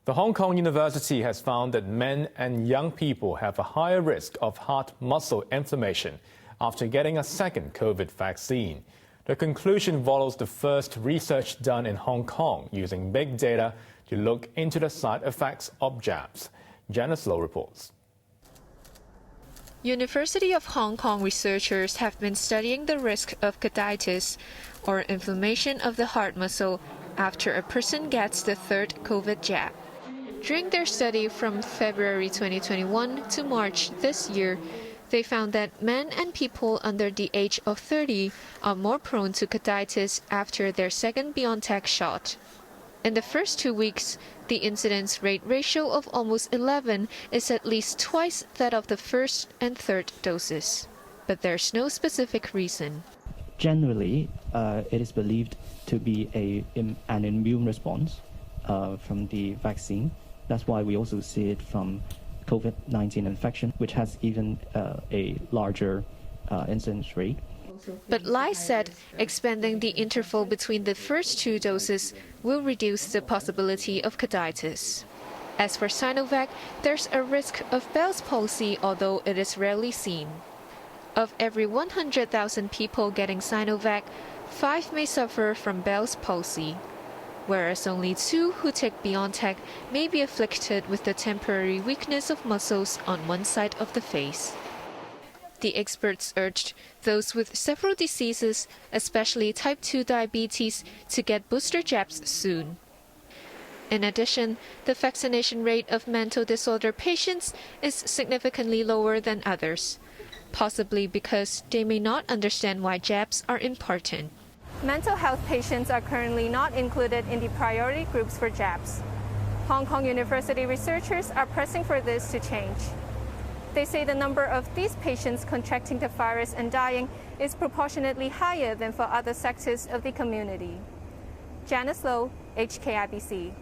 The Hong Kong University has found that men and young people have a higher risk of heart muscle inflammation after getting a second COVID vaccine. The conclusion follows the first research done in Hong Kong using big data to look into the side effects of jabs. Janice Low reports. University of Hong Kong researchers have been studying the risk of carditis, or inflammation of the heart muscle, after a person gets the third COVID jab. During their study from February 2021 to March this year, they found that men and people under the age of 30 are more prone to carditis after their second BioNTech shot. In the first 2 weeks, the incidence rate ratio of almost 11 is at least twice that of the first and third doses. But there's no specific reason. Generally, it is believed to be an immune response from the vaccine. That's why we also see it from COVID-19 infection, which has even a larger incidence rate. But Lai said expanding the interval between the first two doses will reduce the possibility of carditis. As for Sinovac, there's a risk of Bell's palsy, although it is rarely seen. Of every 100,000 people getting Sinovac, 5 may suffer from Bell's palsy, whereas only 2 who take BioNTech may be afflicted with the temporary weakness of muscles on one side of the face. The experts urged those with several diseases, especially type 2 diabetes, to get booster jabs soon. In addition, the vaccination rate of mental disorder patients is significantly lower than others, possibly because they may not understand why jabs are important. Mental health patients are currently not included in the priority groups for jabs. Hong Kong University researchers are pressing for this to change. They say the number of these patients contracting the virus and dying is proportionately higher than for other sectors of the community. Janice Low, HKIBC.